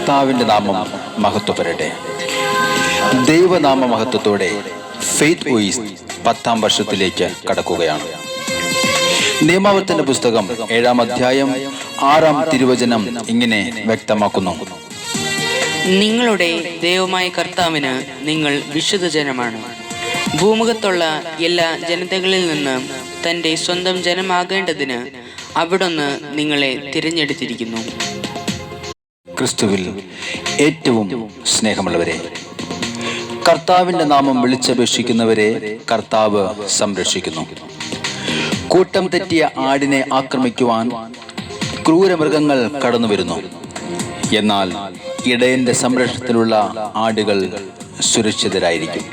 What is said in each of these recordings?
കർത്താവിൻ്റെ നാമം മഹത്വപ്പെടട്ടെ. ദൈവനാമ മഹത്വത്തോടെ faith voice 10ാം വർഷത്തിലേക്ക് കടക്കുകയാണ്. നിയമാവർത്തന പുസ്തകം 7ാം അധ്യായം 6ാം തിരുവചനം ഇങ്ങനെ വ്യക്തമാക്കുന്നു: നിങ്ങളുടെ ദൈവമായ കർത്താവിന് നിങ്ങൾ വിശുദ്ധ ജനമാണ്. ഭൂമുഖത്തുള്ള എല്ലാ ജനതകളിൽ നിന്ന് തൻ്റെ സ്വന്തം ജനമാകേണ്ടതിന് അവിടുന്ന് നിങ്ങളെ തിരഞ്ഞെടുത്തിരിക്കുന്നു. ക്രിസ്തുവിൽ ഏറ്റവും സ്നേഹമുള്ളവരെ, കർത്താവിൻ്റെ നാമം വിളിച്ചപേക്ഷിക്കുന്നവരെ കർത്താവ് സംരക്ഷിക്കുന്നു. കൂട്ടം തെറ്റിയ ആടിനെ ആക്രമിക്കുവാൻ ക്രൂരമൃഗങ്ങൾ കടന്നു വരുന്നു. എന്നാൽ ഇടയന്റെ സംരക്ഷണത്തിലുള്ള ആടുകൾ സുരക്ഷിതരായിരിക്കും.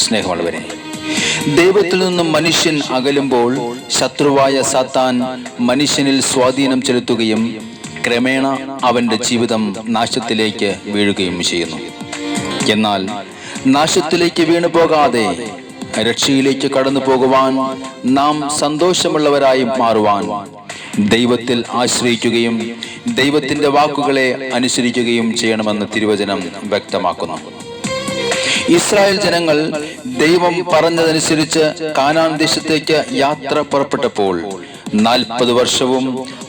സ്നേഹമുള്ളവരെ, ദൈവത്തിൽ നിന്നും മനുഷ്യൻ അകലുമ്പോൾ ശത്രുവായ സാത്താൻ മനുഷ്യനിൽ സ്വാധീനം ചെലുത്തുകയും ക്രമേണ അവന്റെ ജീവിതം നാശത്തിലേക്ക് വീഴുകയും ചെയ്യുന്നു. എന്നാൽ നാശത്തിലേക്ക് വീണു പോകാതെ രക്ഷയിലേക്ക് കടന്നു പോകുവാൻ, നാം സന്തോഷമുള്ളവരായി മാറുവാൻ ദൈവത്തിൽ ആശ്രയിക്കുകയും ദൈവത്തിന്റെ വാക്കുകളെ അനുസരിക്കുകയും ചെയ്യണമെന്ന് തിരുവചനം വ്യക്തമാക്കുന്നു. ഇസ്രായേൽ ജനങ്ങൾ ദൈവം പറഞ്ഞതനുസരിച്ച് കാനാൻ ദേശത്തേക്ക് യാത്ര പുറപ്പെട്ടപ്പോൾ 40 വർഷവും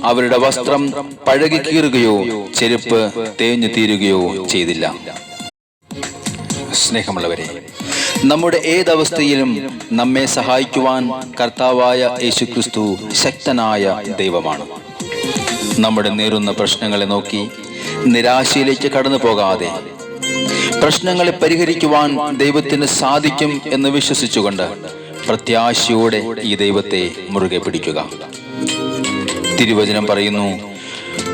അവരുടെ വസ്ത്രം പഴകി കീറുകയോ ചെരുപ്പ് തേഞ്ഞു തീരുകയോ ചെയ്തില്ല. സ്നേഹമുള്ളവരെ, നമ്മുടെ ഏതവസ്ഥയിലും നമ്മെ സഹായിക്കുവാൻ കർത്താവായ യേശുക്രിസ്തു ശക്തനായ ദൈവമാണ്. നമ്മുടെ നേരുന്ന പ്രശ്നങ്ങളെ നോക്കി നിരാശയിലേക്ക് കടന്നു പോകാതെ പ്രശ്നങ്ങളെ പരിഹരിക്കുവാൻ ദൈവത്തിന് സാധിക്കും എന്ന് വിശ്വസിച്ചുകൊണ്ട് പ്രത്യാശയോടെ ഈ ദൈവത്തെ മുറുകെ പിടിക്കുക. തിരുവചനം പറയുന്നു: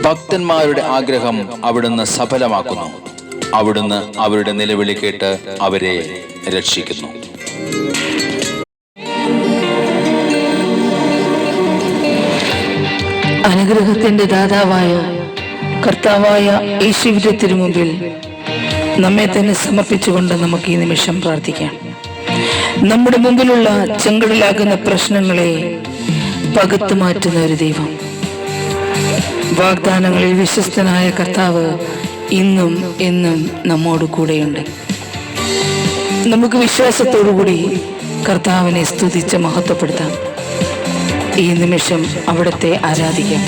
ഭക്തന്മാരുടെ ആഗ്രഹം അവിടുന്ന് സഫലമാക്കുന്നു. അവിടുന്ന് അവരുടെ നിലവിളി കേട്ട് അവരെ രക്ഷിക്കുന്നു. അനുഗ്രഹത്തിന്റെ ദാതാവായ കർത്താവായ യേശുവിന്റെ തിരുമുമ്പിൽ നമ്മെ തന്നെ സമർപ്പിച്ചുകൊണ്ട് നമുക്ക് ഈ നിമിഷം പ്രാർത്ഥിക്കാം. നമ്മുടെ മുമ്പിലുള്ള ചെങ്കടലാകുന്ന പ്രശ്നങ്ങളെ പകുത്തു മാറ്റുന്ന ഒരു ദൈവം, വാഗ്ദാനങ്ങളിൽ വിശ്വസ്തനായ കർത്താവ് ഇന്നും എന്നും നമ്മോട് കൂടെയുണ്ട്. നമുക്ക് വിശ്വാസത്തോടുകൂടി കർത്താവിനെ സ്തുതിച്ച് മഹത്വപ്പെടുത്താം. ഈ നിമിഷം അവിടുത്തെ ആരാധിക്കാം.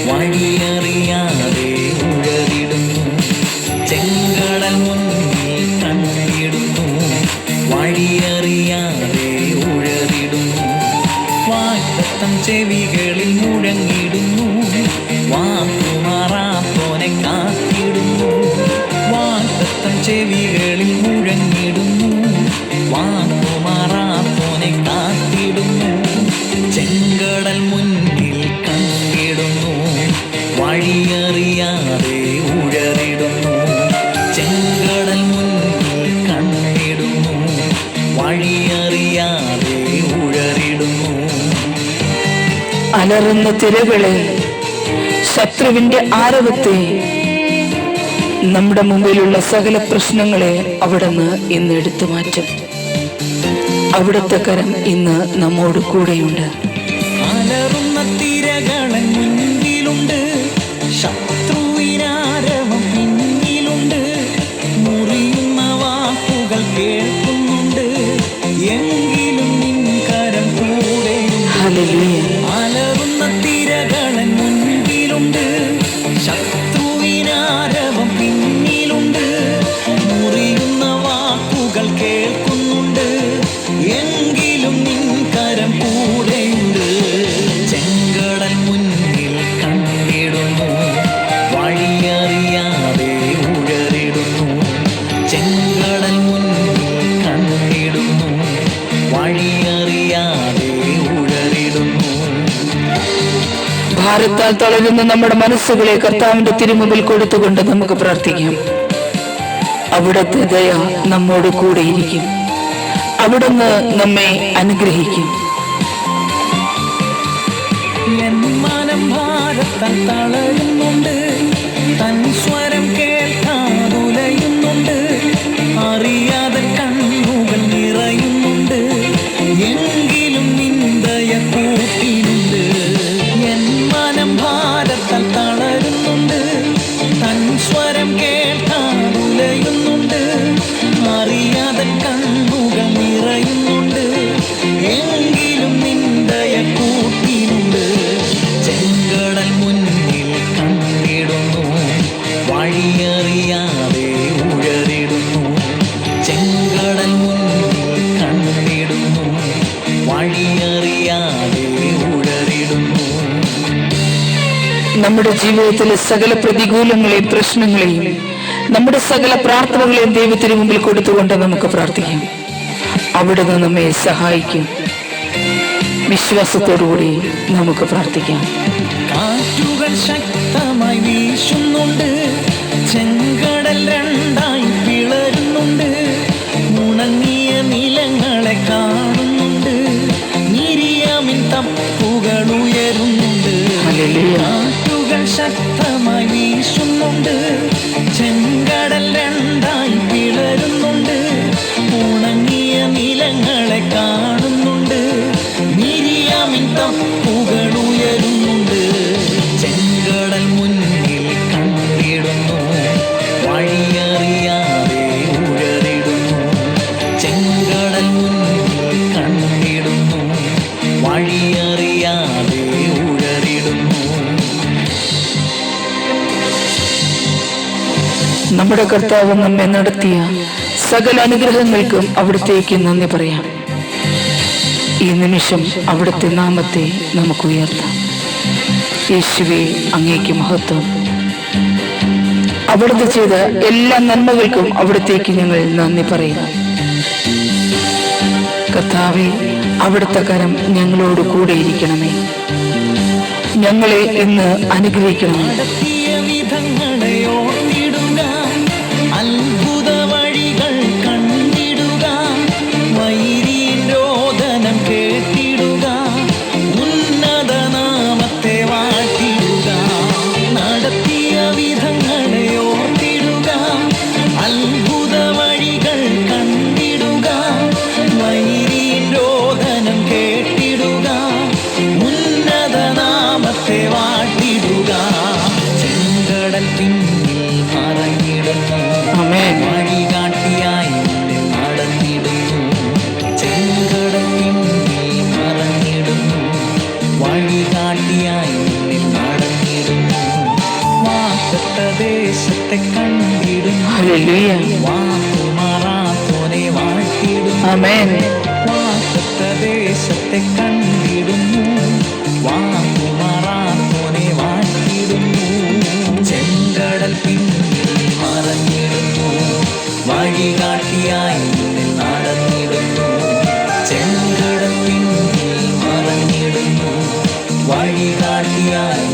വഴിയറിയാതെ ഉഴറിടുന്നു, ചെങ്കടൽ മുന്നിൽ കണ്ടിടുന്നു. വഴിയറിയാതെ ഉഴറിടുന്നു, വാഗ്ദത്തം ചെവികളിൽ മുഴങ്ങിടുന്നു. വാക്കുമാറാത്തോനെ കാത്തിടുന്നു, വാഗ്ദത്തം ചെവികളിൽ മുഴങ്ങിടുന്നു. വാക്കുമാറാത്തോനെ കാത്തിടുന്നു, ചെങ്കടൽ മുന്നിൽ കണ്ടിടുന്നു. വഴിയറിയാതെ ഉഴറിടുന്നു, ചെങ്കടൽ മുന്നിൽ കണ്ടിടുന്നു. വഴിയറിയാതെ ഉഴറിടുന്നു. അലറുന്ന തിരകളെ, ശത്രുവിന്റെ ആരവത്തെ, നമ്മുടെ മുമ്പിലുള്ള സകല പ്രശ്നങ്ങളെ അവിടുന്ന് ഇന്ന് എടുത്തു മാറ്റും. അവിടുത്തെ കരം ഇന്ന് നമ്മോട് കൂടെയുണ്ട്. അലറുന്ന തിരകളൻ മുൻപിലുണ്ട്, ശത്രുവിനാരവം പിന്നിലുണ്ട്. മുറിയുന്ന വാക്കുകൾ കേൾക്കുന്നുണ്ട്, എങ്കിലും നിൻ കരം കൂടെയുണ്ട്. ഹല്ലേലൂയ. അലറുന്ന തിരകളൻ മുൻപിലുണ്ട്, ശത്രുവിനാരവം പിന്നിലുണ്ട്. മുറിയുന്ന വാക്കുകൾ കേൾക്കുന്നുണ്ട്, എങ്കിലും നിൻ കരം കൂടെയുണ്ട്. ചെങ്കടൽ മുന്നിൽ കണ്ടിടുന്നു, വഴിയറിയാതെ ഉഴറിടുന്നു. ചെങ്കടൽ മുന്നിൽ കണ്ടിടുന്നു, വഴിയറിയാതെ ഉഴറിടുന്നു. ഭാരത്താൽ തളരുന്ന നമ്മുടെ മനസ്സുകളെ കർത്താവിന്റെ തിരുമുമ്പിൽ കൊടുത്തുകൊണ്ട് നമുക്ക് പ്രാർത്ഥിക്കാം. അവിടുത്തെ ദയ നമ്മോട് കൂടെയിരിക്കും. അവിടുന്ന് നമ്മെ അനുഗ്രഹിക്കും. എൻ മനം ഭാരത്താൽ തളരുന്നുണ്ട്, തൻ സ്വരം കേൾക്കാതുലയുന്നുണ്ട്. അറിയാതെ കണ്ണുകൾ നിറയുന്നുണ്ട്, എങ്കിലും നിന്ദയ കൂട്ടിനുണ്ട്. എൻ മനം ഭാര സ്വരം കേൾക്കാനുലയുന്നുണ്ട്. അറിയാതെ കണ്ണുകൾ നിറയുന്നുണ്ട്. എങ്കിലും നിന്ദയ കൂട്ടിനുണ്ട്. ചെങ്കടൽ മുന്നിൽ കണ്ടിടുന്നു. വഴിയറിയാതെ ഉഴറിടുന്നു. ചെങ്കടൽ മുന്നിൽ കണ്ടിടുന്നു. വഴിയറിയാതെ ഉഴറിടുന്നു. നമ്മുടെ ജീവിതത്തിലെ സകല പ്രതികൂലങ്ങളെയും പ്രശ്നങ്ങളെയും നമ്മുടെ സകല പ്രാർത്ഥനകളെയും ദൈവത്തിന് മുമ്പിൽ കൊടുത്തുകൊണ്ട് നമുക്ക് പ്രാർത്ഥിക്കാം. അവിടുന്ന് നമ്മെ സഹായിക്കും. വിശ്വാസത്തോടുകൂടി നമുക്ക് പ്രാർത്ഥിക്കാം. കാറ്റുകൾ ശക്തമായി വീശുന്നുണ്ട്. ചെങ്കടൽ രണ്ടായി പിളരുന്നുണ്ട്. ഉണങ്ങിയ നിലങ്ങളെ കാണുന്നുണ്ട്. മിരിയാമിൻ തപ്പുകൾ ഉയരുന്നുണ്ട്. കാറ്റുകൾ ശക്തമായി വീശുന്നുണ്ട്. ചെങ്കടൽ രണ്ടായി പിളരുന്നുണ്ട്. ഉണങ്ങിയ നിലങ്ങളെ കാണുന്നുണ്ട്. മിരിയാമിൻ തപ്പുകൾ ഉയരുന്നുണ്ട്. ചെങ്കടൽ മുന്നിൽ കണ്ടിടുന്നു. വഴിയറിയാതെ ഉഴറിടുന്നു. ചെങ്കടൽ മുന്നിൽ കണ്ടിടുന്നു. വഴിയറിയാതെ ഉഴറിടുന്നു. നമ്മുടെ കർത്താവ് നമ്മെ നടത്തിയ സകല അനുഗ്രഹങ്ങൾക്കും അവിടത്തേക്ക് നന്ദി പറയാം. ഈ നിമിഷം അവിടുത്തെ നാമത്തെ നമുക്ക് ഉയർത്താം. യേശുവേ, അങ്ങേക്ക് മഹത്വം. അവിടുത്തെ ചെയ്ത എല്ലാ നന്മകൾക്കും അവിടത്തേക്ക് ഞങ്ങൾ നന്ദി പറയുന്നു. കർത്താവേ, അവിടുത്തെ കരം ഞങ്ങളോട് കൂടെ ഇരിക്കണമേ. ഞങ്ങളെ ഇന്ന് അനുഗ്രഹിക്കണമേ. നടത്തിയ വിധങ്ങളെ ഓർത്തിടുക. അത്ഭുത വഴികൾ കണ്ടിടുക. വൈരിൻ രോദനം കേട്ടിടുക. ഉന്നത നാമത്തെ വാഴ്ത്തിടുക. നടത്തിയ വിധങ്ങളെ ഓർത്തിടുക. അത്ഭുത വഴികൾ കണ്ടിടുക. വൈരിൻ രോദനം കേട്ടിടുക. ഉന്നത നാമത്തെ വാഴ്ത്തിടുക. ചെങ്കടൽ പിന്നിൽ മറഞ്ഞിടുന്നു. ആമേൻ. വഴികാട്ടിയായി നടന്നിടുന്നു. ചെങ്കടൽ പിന്നിൽ മറഞ്ഞിടുന്നു. വഴികാട്ടിയായി നടന്നിടുന്നു. വാഗ്ദത്ത ദേശത്തെ കണ്ടിടുന്നു. ഹല്ലേലൂയ. വാക്കുമാറാത്തോനെ വാഴ്ത്തിടുന്നു. ആമേൻ. വാഗ്ദത്ത ദേശത്തെ കണ്ടിടുന്നു. വാക്കുമാറാത്തോനെ വാഴ്ത്തിടുന്നു. ചെങ്കടൽ പിന്നിൽ മറഞ്ഞിടുന്നു. വഴികാട്ടിയായി നടന്നിടുന്നു. ചെങ്കടൽ പിന്നിൽ മറഞ്ഞിടുന്നു. വഴികാട്ടിയായി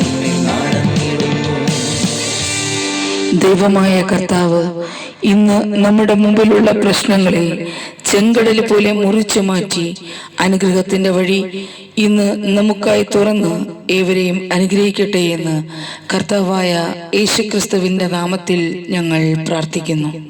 നടന്നിടുന്നു. ദൈവമായ കർത്താവ് ഇന്ന് നമ്മുടെ മുമ്പിലുള്ള പ്രശ്നങ്ങളെ ചെങ്കടൽ പോലെ മുറിച്ചു മാറ്റി അനുഗ്രഹത്തിന്റെ വഴി ഇന്ന് നമുക്കായി തുറന്ന് ഏവരെയും അനുഗ്രഹിക്കട്ടെ എന്ന് കർത്താവായ യേശുക്രിസ്തുവിന്റെ നാമത്തിൽ ഞങ്ങൾ പ്രാർത്ഥിക്കുന്നു.